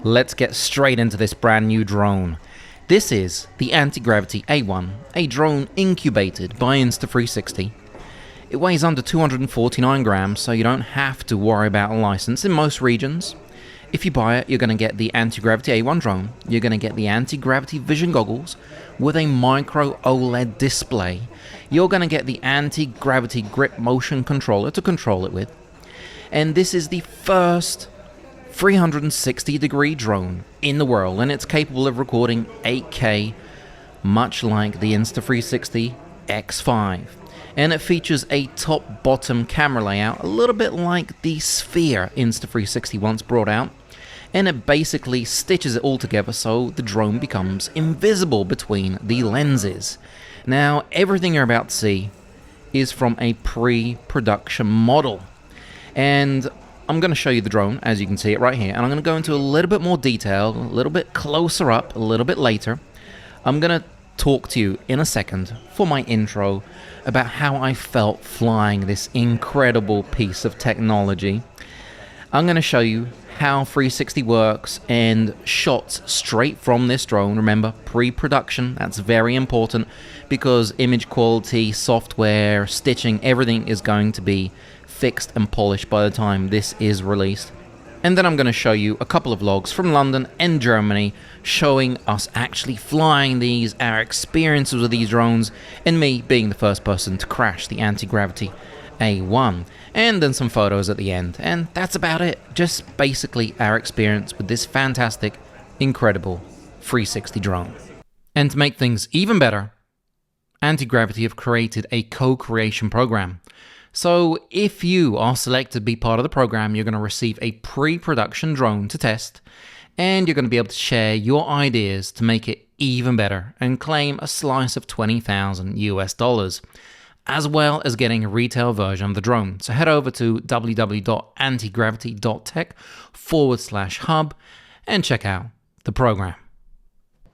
Let's get straight into this brand new drone. This is the Antigravity A1, a drone incubated by Insta360. It weighs under 249 grams, so you don't have to worry about a license in most regions. If you buy it, you're going to get the Antigravity A1 drone, you're going to get the anti-gravity vision goggles with a micro OLED display, you're going to get the anti-gravity grip motion controller to control it with, and this is the first 360-degree drone in the world, and it's capable of recording 8K, much like the Insta360 X5. And it features a top-bottom camera layout, a little bit like the Sphere Insta360 once brought out, and it basically stitches it all together so the drone becomes invisible between the lenses. Now, everything you're about to see is from a pre-production model, and I'm going to show you the drone, as you can see it right here, and I'm going to go into a little bit more detail, a little bit closer up, a little bit later. I'm going to talk to you in a second for my intro about how I felt flying this incredible piece of technology. I'm going to show you how 360 works and shots straight from this drone. Remember, pre-production, that's very important because image quality, software, stitching, everything is going to be fixed and polished by the time this is released. And then I'm going to show you a couple of vlogs from London and Germany showing us actually flying these, our experiences with these drones, and me being the first person to crash the Antigravity A1. And then some photos at the end. And that's about it. Just basically our experience with this fantastic, incredible 360 drone. And to make things even better, Antigravity have created a co-creation program. So if you are selected to be part of the program, you're going to receive a pre-production drone to test, and you're going to be able to share your ideas to make it even better and claim a slice of $20,000 US, as well as getting a retail version of the drone. So head over to www.antigravity.tech/hub and check out the program.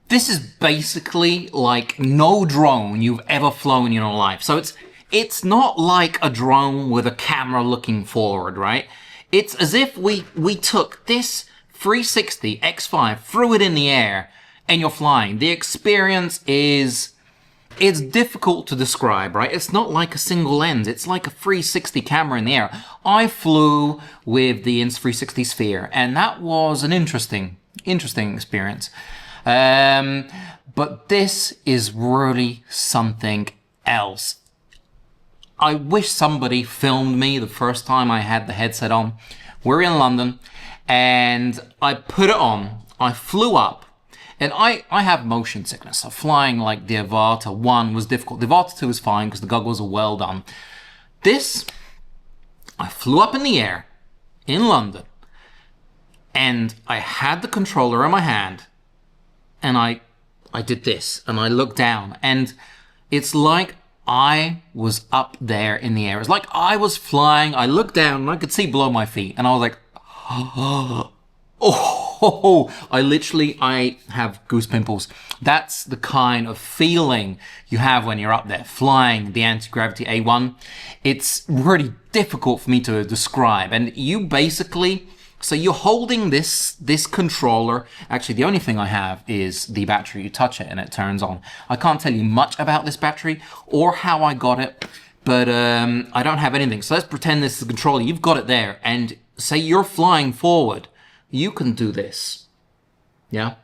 This is basically like no drone you've ever flown in your life. So it's not like a drone with a camera looking forward, right? It's as if we took this 360 X5, threw it in the air, and you're flying. The experience it's difficult to describe, right? It's not like a single lens. It's like a 360 camera in the air. I flew with the Insta360 Sphere, and that was an interesting experience. But this is really something else. I wish somebody filmed me the first time I had the headset on. We're in London, and I put it on. I flew up, and I have motion sickness. So flying like the Avata 1 was difficult. The Avata 2 was fine because the goggles are well done. This, I flew up in the air in London, and I had the controller in my hand, and I did this, and I looked down, and it's like I was up there in the air. It's like I was flying. I looked down and I could see below my feet. And I was like, oh, I have goose pimples. That's the kind of feeling you have when you're up there flying the Antigravity A1. It's really difficult for me to describe. And you basically, so you're holding this controller. Actually, the only thing I have is the battery. You touch it and it turns on. I can't tell you much about this battery or how I got it, but I don't have anything. So let's pretend this is the controller. You've got it there, and say you're flying forward. You can do this, yeah?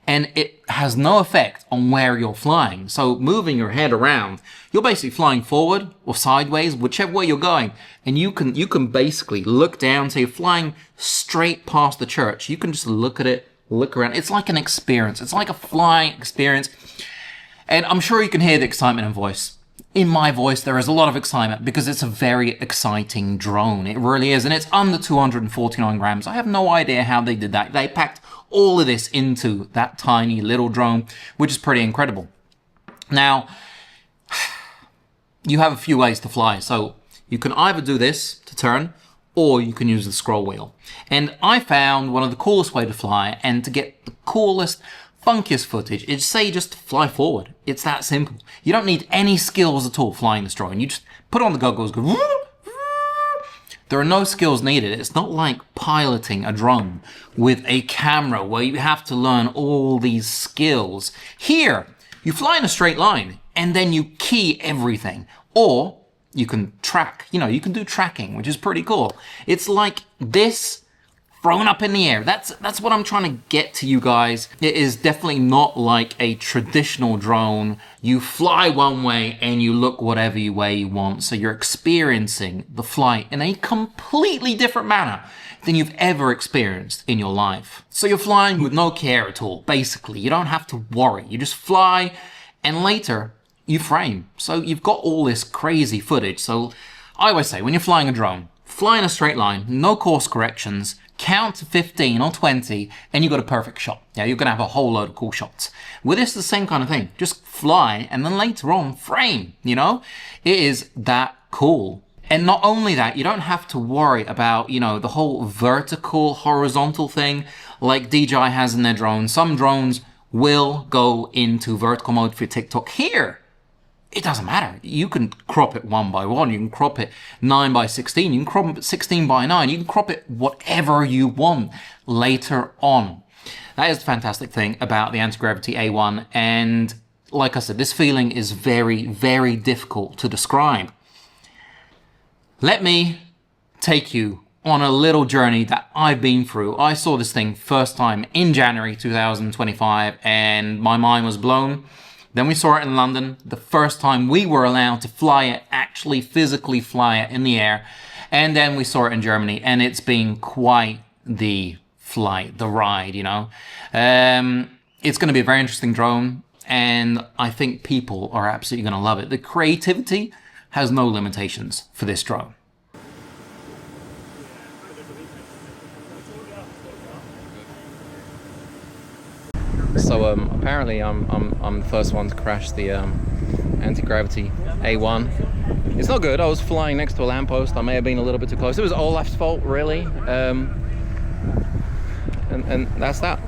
And it has no effect on where you're flying. So moving your head around, you're basically flying forward or sideways, whichever way you're going. And you can basically look down. So you're flying straight past the church. You can just look at it, look around. It's like an experience. It's like a flying experience. And I'm sure you can hear the excitement in my voice. There is a lot of excitement because it's a very exciting drone. It really is. And it's under 249 grams. I have no idea how they did that. They packed all of this into that tiny little drone, which is pretty incredible. Now, you have a few ways to fly. So you can either do this to turn, or you can use the scroll wheel. And I found one of the coolest way to fly and to get the coolest, funkiest footage is, say, just fly forward. It's that simple. You don't need any skills at all flying this drone. You just put on the goggles, go, There are no skills needed. It's not like piloting a drone with a camera where you have to learn all these skills. Here, you fly in a straight line and then you key everything. Or you can track, you can do tracking, which is pretty cool. It's like this thrown up in the air. That's what I'm trying to get to you guys. It is definitely not like a traditional drone. You fly one way and you look whatever way you want. So you're experiencing the flight in a completely different manner than you've ever experienced in your life. So you're flying with no care at all, basically. You don't have to worry. You just fly and later you frame. So you've got all this crazy footage. So I always say, when you're flying a drone, fly in a straight line, no course corrections, count to 15 or 20, and you got a perfect shot. Yeah, you're gonna have a whole load of cool shots. With this, the same kind of thing. Just fly, and then later on, frame, It is that cool. And not only that, you don't have to worry about, the whole vertical, horizontal thing like DJI has in their drones. Some drones will go into vertical mode for TikTok. Here, it doesn't matter. You can crop it 1 by 1. You can crop it 9 by 16. You can crop it 16 by 9. You can crop it whatever you want later on. That is the fantastic thing about the Antigravity A1. And like I said, this feeling is very, very difficult to describe. Let me take you on a little journey that I've been through. I saw this thing first time in January 2025 and my mind was blown. Then we saw it in London, the first time we were allowed to fly it, actually physically fly it in the air. And then we saw it in Germany, and it's been quite the flight, the ride, It's going to be a very interesting drone, and I think people are absolutely going to love it. The creativity has no limitations for this drone. So apparently I'm the first one to crash the Antigravity A1. It's not good. I was flying next to a lamppost. I may have been a little bit too close. It was Olaf's fault, really. And that's that.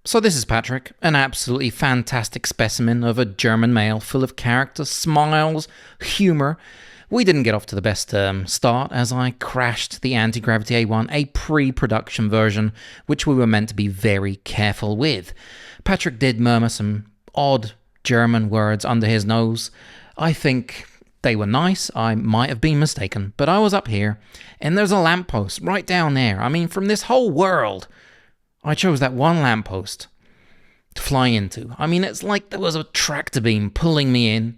So this is Patrick, an absolutely fantastic specimen of a German male full of character, smiles, humor. We didn't get off to the best start as I crashed the Antigravity A1, a pre-production version, which we were meant to be very careful with. Patrick did murmur some odd German words under his nose. I think they were nice. I might have been mistaken, but I was up here, and there's a lamppost right down there. I mean, from this whole world, I chose that one lamppost to fly into. I mean, it's like there was a tractor beam pulling me in.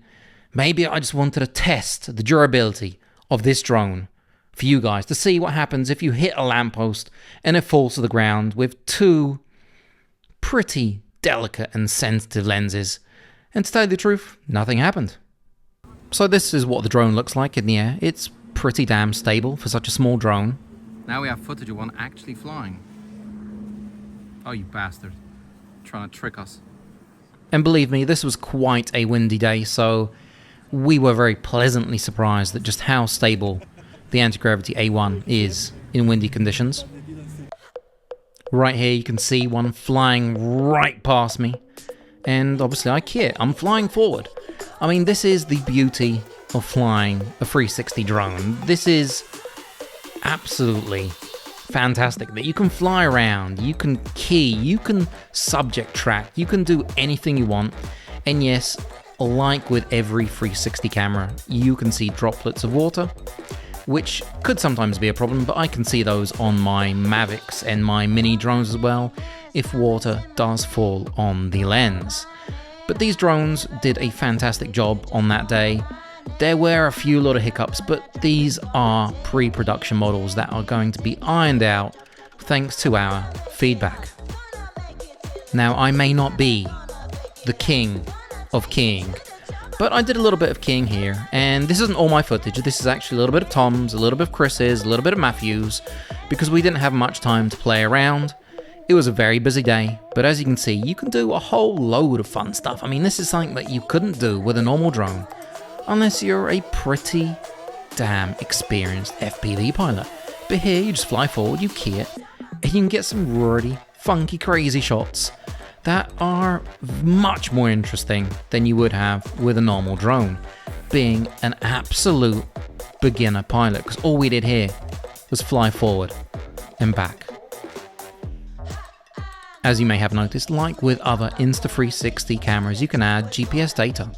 Maybe I just wanted to test the durability of this drone for you guys to see what happens if you hit a lamppost and it falls to the ground with two pretty delicate and sensitive lenses. And to tell you the truth, nothing happened. So this is what the drone looks like in the air. It's pretty damn stable for such a small drone. Now we have footage of one actually flying. Oh, you bastard. Trying to trick us. And believe me, this was quite a windy day, so we were very pleasantly surprised at just how stable the Antigravity A1 is in windy conditions. Right here you can see one flying right past me, and obviously I key it. I'm flying forward. I mean, this is the beauty of flying a 360 drone. This is absolutely fantastic that you can fly around, you can key, you can subject track, you can do anything you want. And yes, like with every 360 camera, you can see droplets of water, which could sometimes be a problem, but I can see those on my Mavics and my mini drones as well, if water does fall on the lens. But these drones did a fantastic job on that day. There were a few little hiccups, but these are pre-production models that are going to be ironed out thanks to our feedback. Now, I may not be the king of keying, but I did a little bit of keying here, and this isn't all my footage. This is actually a little bit of Tom's, a little bit of Chris's, a little bit of Matthew's, because we didn't have much time to play around. It was a very busy day, but as you can see, you can do a whole load of fun stuff. I mean, this is something that you couldn't do with a normal drone, unless you're a pretty damn experienced FPV pilot. But here, you just fly forward, you key it, and you can get some really funky, crazy shots that are much more interesting than you would have with a normal drone, being an absolute beginner pilot, because all we did here was fly forward and back. As you may have noticed, like with other Insta360 cameras, you can add GPS data.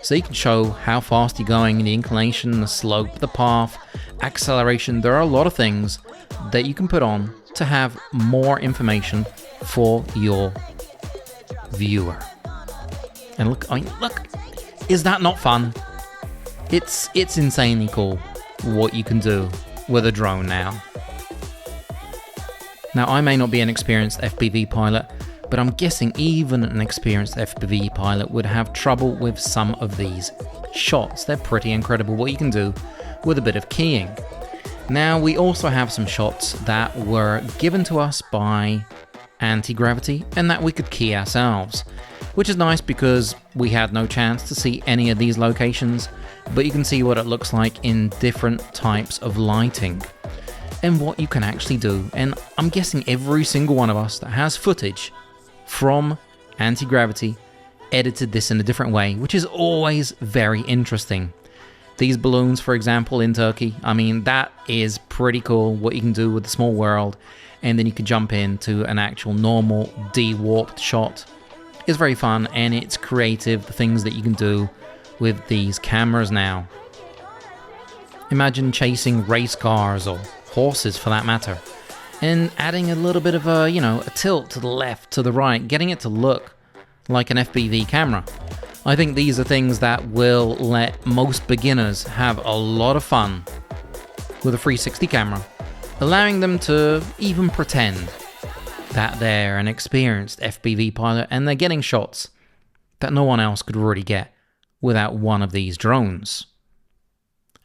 So you can show how fast you're going, the inclination, the slope, the path, acceleration. There are a lot of things that you can put on to have more information for your viewer. And look, look, is that not fun? It's insanely cool what you can do with a drone now. Now, I may not be an experienced FPV pilot, but I'm guessing even an experienced FPV pilot would have trouble with some of these shots. They're pretty incredible what you can do with a bit of keying. Now, we also have some shots that were given to us by Antigravity and that we could key ourselves, which is nice because we had no chance to see any of these locations, but you can see what it looks like in different types of lighting and what you can actually do. And I'm guessing every single one of us that has footage from Antigravity edited this in a different way, which is always very interesting. These balloons, for example, in Turkey, I mean, that is pretty cool what you can do with the small world, and then you can jump into an actual normal de-warped shot. It's very fun and it's creative, the things that you can do with these cameras now. Imagine chasing race cars or horses for that matter, and adding a little bit of a, you know, a tilt to the left, to the right, getting it to look like an FPV camera. I think these are things that will let most beginners have a lot of fun with a 360 camera, allowing them to even pretend that they're an experienced FPV pilot and they're getting shots that no one else could really get without one of these drones.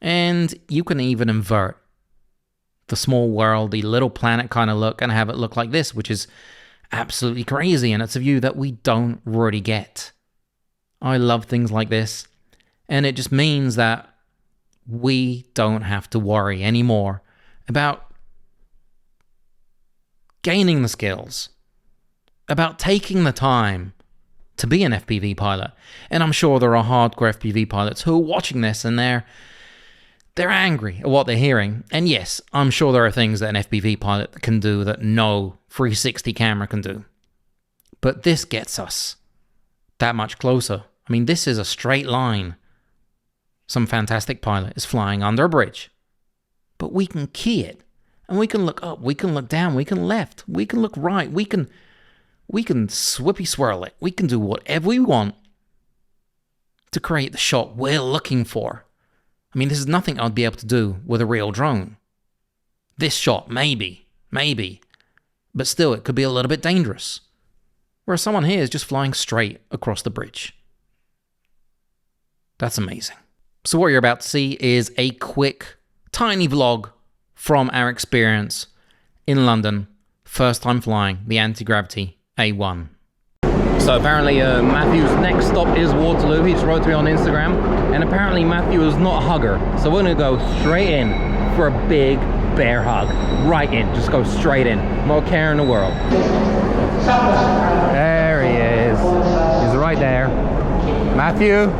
And you can even invert the small world, the little planet kind of look, and have it look like this, which is absolutely crazy, and it's a view that we don't really get. I love things like this, and it just means that we don't have to worry anymore about gaining the skills, about taking the time to be an FPV pilot. And I'm sure there are hardcore FPV pilots who are watching this and they're angry at what they're hearing. And yes, I'm sure there are things that an FPV pilot can do that no 360 camera can do. But this gets us that much closer. I mean, this is a straight line. Some fantastic pilot is flying under a bridge, but we can key it. And we can look up, we can look down, we can left, we can look right, we can swippy swirl it. We can do whatever we want to create the shot we're looking for. I mean, this is nothing I'd be able to do with a real drone. This shot, maybe, but still it could be a little bit dangerous. Whereas someone here is just flying straight across the bridge. That's amazing. So what you're about to see is a quick, tiny vlog from our experience in London, first time flying the Antigravity A1. So apparently Matthew's next stop is Waterloo. He just wrote to me on Instagram, and apparently Matthew is not a hugger. So we're gonna go straight in for a big bear hug. Right in, just go straight in. No care in the world. There he is. He's right there. Matthew.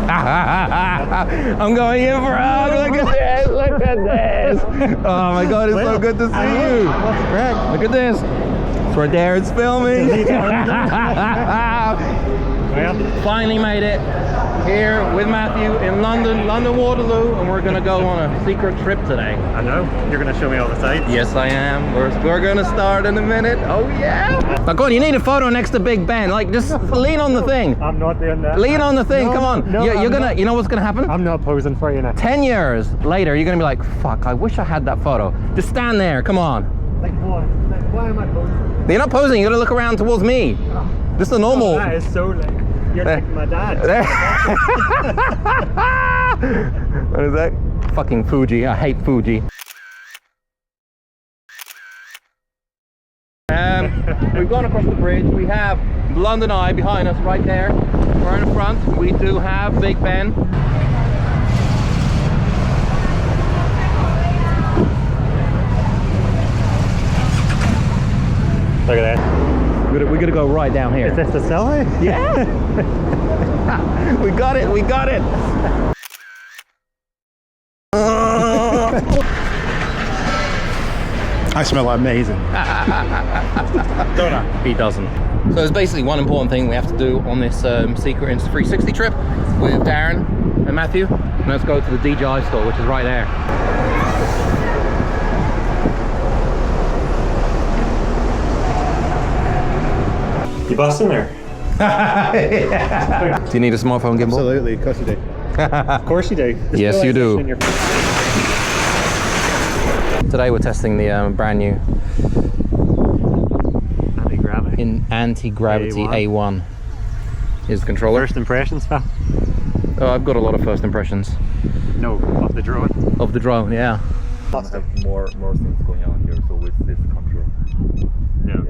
I'm going in for a hug. Look at this. Look at this. Oh my God, it's so good to see you. Look at this. That's where Darren's filming. Finally made it here with Matthew in London Waterloo, and we're gonna go on a secret trip today. I know. You're gonna show me all the sights. Yes, I am. We're gonna start in a minute. Oh yeah. Now go on, you need a photo next to Big Ben. Like, just lean on the thing. I'm not doing that. Lean on the thing. No, come on. no, you're gonna. You know what's gonna happen? I'm not posing for you now. 10 years later, you're gonna be like, fuck, I wish I had that photo. Just stand there. Come on. Like what? Like, why am I posing? You're not posing. You gotta look around towards me. Just a normal. Oh, that is so like. You're like my dad. What is that? Fucking Fuji. I hate Fuji. We've gone across the bridge. We have London Eye behind us right there. We're in the front. We do have Big Ben. Look at that. We're gonna go right down here. Is this the selfie? Yeah. We got it. We got it. I smell amazing. Don't I? He doesn't. So there's basically one important thing we have to do on this secret Insta360 trip with Darren and Matthew. And let's go to the DJI store, which is right there. You busting there? Do you need a smartphone gimbal? Absolutely, of course you do. Of course you do. Yes, you do. Today we're testing the brand new Antigravity A1 is the controller. First impressions, pal? Oh, I've got a lot of first impressions. No, of the drone. Of the drone, yeah. Have more things going on here, so with this control. Yeah.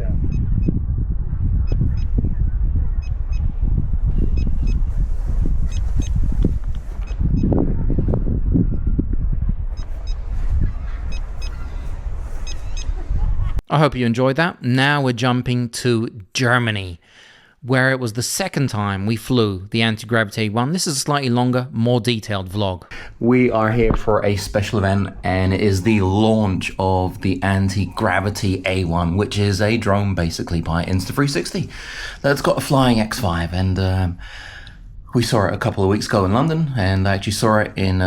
I hope you enjoyed that. Now we're jumping to Germany, where it was the second time we flew the Antigravity A1. This is a slightly longer, more detailed vlog. We are here for a special event, and it is the launch of the Antigravity A1, which is a drone basically by Insta360 that's got a flying X5, and we saw it a couple of weeks ago in London, and I actually saw it in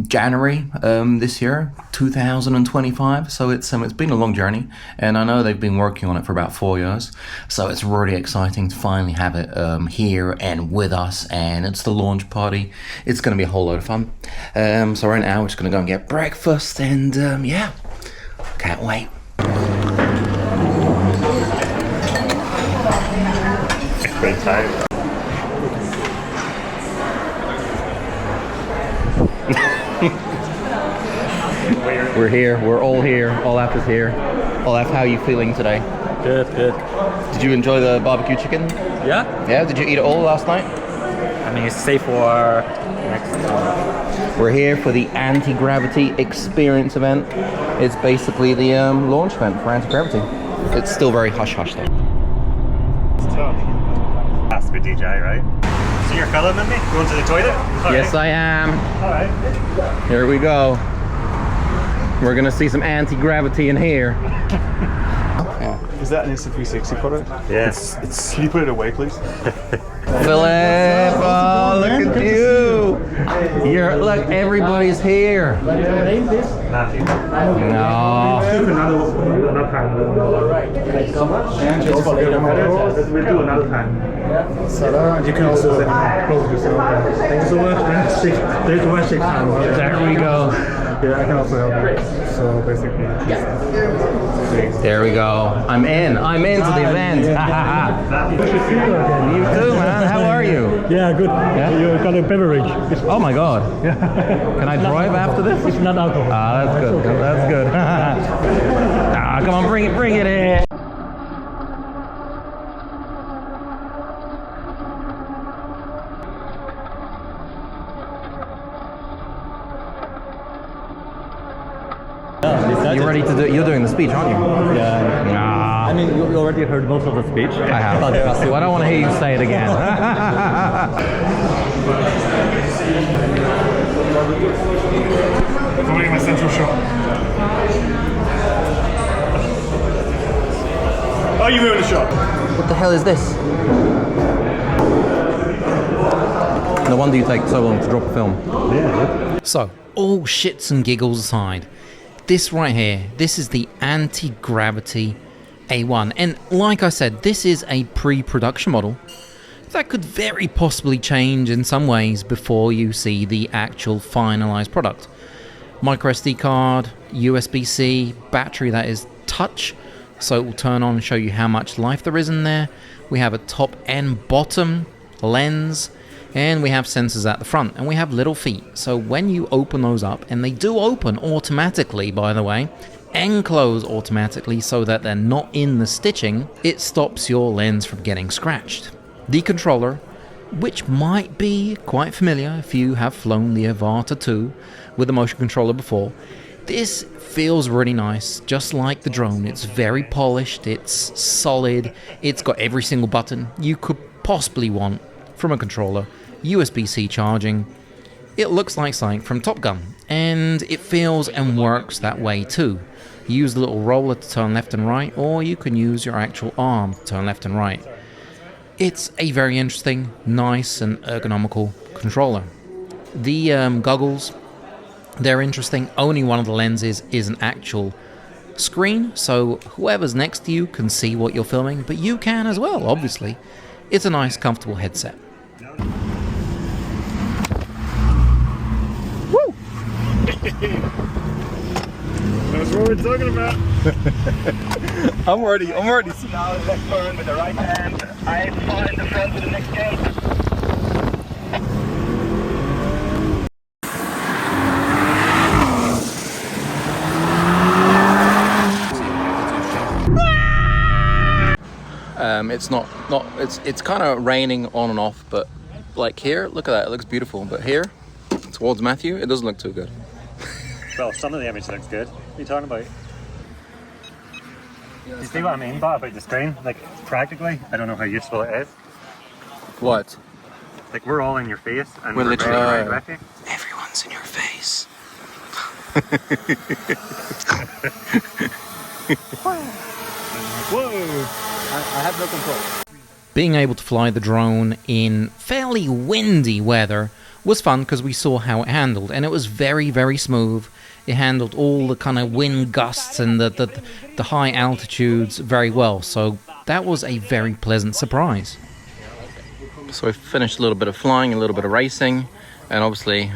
January this year, 2025. So it's been a long journey, and I know they've been working on it for about 4 years. So it's really exciting to finally have it here and with us, and it's the launch party. It's going to be a whole load of fun. So right now we're just going to go and get breakfast, and yeah, can't wait. Great time. We're here. We're all here. Olaf is here. Olaf, how are you feeling today? Good, good. Did you enjoy the barbecue chicken? Yeah? Yeah? Did you eat it all last night? I mean, it's safe for next time. We're here for the Antigravity Experience event. It's basically the launch event for Antigravity. It's still very hush-hush though. So, has to be DJI, right? So you're filming me? Going to the toilet? Yes, I am. Alright. Here we go. We're gonna see some anti-gravity in here. Is that an Insta360 product? Yes. Can you put it away, please? Philip, oh, look at you. Look, everybody's here. Matthew. No. We'll do another time. And you can also close yourself. Thank you so much. There's one shake hand. There we go. Yeah, I can also help you. So basically. There we go. I'm into the event. You too, man. How are you? Yeah, good. Yeah? You got a beverage. Oh my God. Can I drive after this? It's not alcohol. Ah, that's good. That's good. Ah, come on, bring it in. You're ready to do? You're doing the speech, aren't you? Yeah. Nah. I mean, you already heard most of the speech. I have. So I don't want to hear you say it again. Following my central shot. Are you moving the shot? What the hell is this? No wonder you take so long to drop a film. Yeah. So, all shits and giggles aside, this right here, this is the Antigravity A1. And like I said, this is a pre-production model that could very possibly change in some ways before you see the actual finalized product. Micro SD card, USB-C, battery that is touch, so it will turn on and show you how much life there is in there. We have a top and bottom lens, and we have sensors at the front, and we have little feet. So when you open those up, and they do open automatically, by the way, and close automatically so that they're not in the stitching, it stops your lens from getting scratched. The controller, which might be quite familiar if you have flown the Avata 2 with a motion controller before, this feels really nice, just like the drone. It's very polished, it's solid, it's got every single button you could possibly want from a controller, USB-C charging. It looks like something from Top Gun, and it feels and works that way too. use the little roller to turn left and right, or you can use your actual arm to turn left and right. It's a very interesting, nice and ergonomical controller. The goggles, they're interesting. Only one of the lenses is an actual screen, so whoever's next to you can see what you're filming, but you can as well, obviously. It's a nice, comfortable headset. Woo! That's what we're talking about. I'm already. Now left turn with the right hand. I find the front with the next gate. It's kind of raining on and off, but like here, look at that, it looks beautiful. But here, towards Matthew, it doesn't look too good. Well, some of the image looks good. What are you talking about? You see what I mean about the screen? Like, practically, I don't know how useful it is. What? Like, we're all in your face, and We're we're literally- right with you. Everyone's in your face. Whoa! I have no control. Being able to fly the drone in fairly windy weather was fun because we saw how it handled, and it was very, very smooth. It handled all the kind of wind gusts and the high altitudes very well, so that was a very pleasant surprise. So we finished a little bit of flying, a little bit of racing, and obviously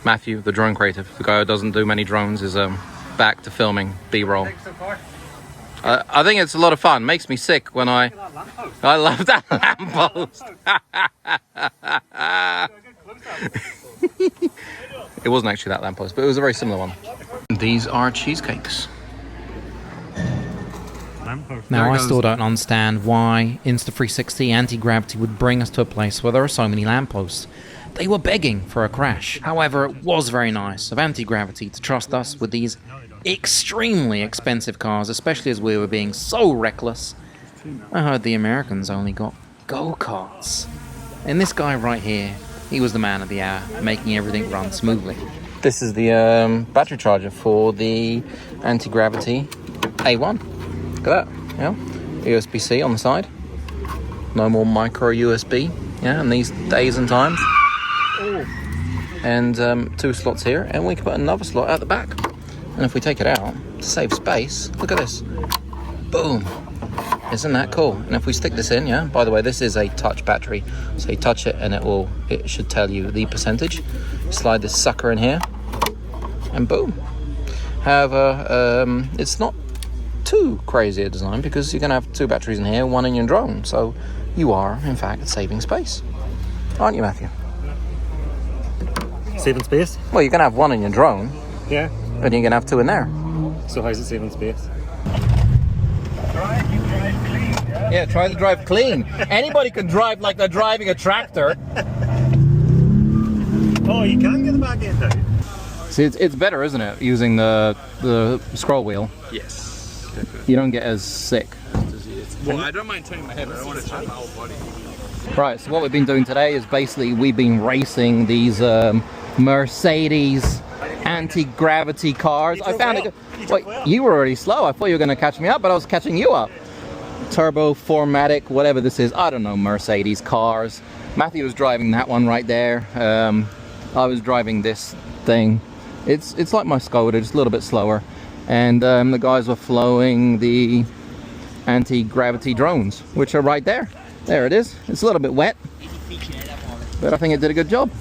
Matthew, the drone creative, the guy who doesn't do many drones, is back to filming B-roll. I think it's a lot of fun. Makes me sick when I love that lamppost. It wasn't actually that lamppost, but it was a very similar one. These are cheesecakes. Now, I still don't understand why Insta360 Antigravity would bring us to a place where there are so many lampposts. They were begging for a crash. However, it was very nice of Antigravity to trust us with these extremely expensive cars, especially as we were being so reckless. I heard the Americans only got go-karts. And this guy right here, he was the man of the hour, making everything run smoothly. This is the battery charger for the Antigravity A1. Look at that, yeah. USB-C on the side. No more micro USB, yeah, in these days and times. And 2 slots here, and we can put another slot at the back. And if we take it out to save space, look at this. Boom. Isn't that cool? And if we stick this in, yeah, by the way, this is a touch battery. So you touch it and it should tell you the percentage. Slide this sucker in here and boom. However, it's not too crazy a design because you're gonna have 2 batteries in here, 1 in your drone. So you are, in fact, saving space. Aren't you, Matthew? Saving space? Well, you're gonna have 1 in your drone. Yeah. And you're gonna have 2 in there. So how's it saving space? Yeah, try to drive clean. Anybody can drive like they're driving a tractor. Oh, you can get the back end out. See, it's better, isn't it, using the scroll wheel? Yes. You don't get as sick. Well, I don't mind turning my head, but I don't want to turn my whole body. Right, so what we've been doing today is basically we've been racing these Mercedes anti-gravity cars. I found it. Wait, you were already slow. I thought you were going to catch me up, but I was catching you up. Turbo 4matic, whatever this is. I don't know, Mercedes cars. Matthew was driving that one right there. I was driving this thing. It's like my Skoda, just a little bit slower. And the guys were flowing the anti-gravity drones, which are right there. There it is. It's a little bit wet, but I think it did a good job.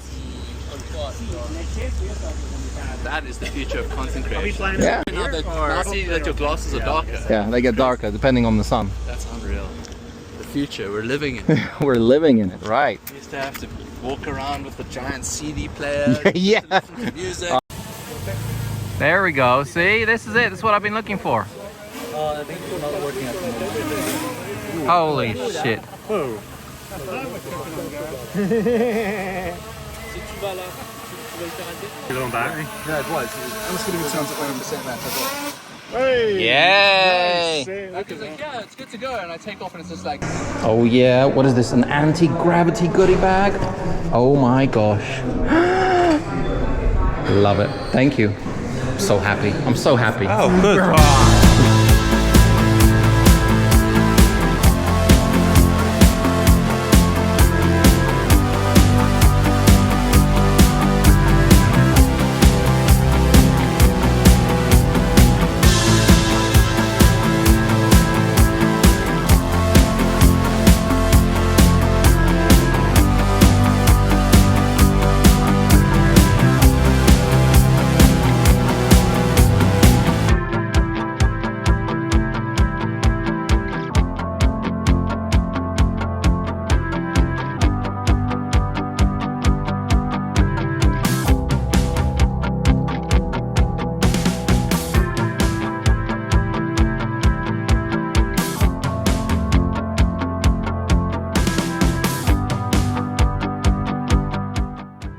That is the future of content creation. Yeah. Now see that your glasses are darker. Yeah, they get darker depending on the sun. That's unreal. The future, we're living in it. We're living in it, right? We used to have to walk around with a giant CD player. Yeah. To listen to music. There we go. See, this is it. This is what I've been looking for. I think it's not working at the moment. Holy shit. Whoa. Your little battery? Yeah, it was. I was going to sound like 100% match. Hey! Yay! Yeah, it's good to go, and I take off and it's just like... Oh yeah, what is this? An anti-gravity goodie bag? Oh my gosh. Love it. Thank you. I'm so happy. I'm so happy. Oh, good.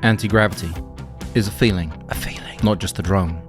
Anti-gravity is a feeling, not just a drone.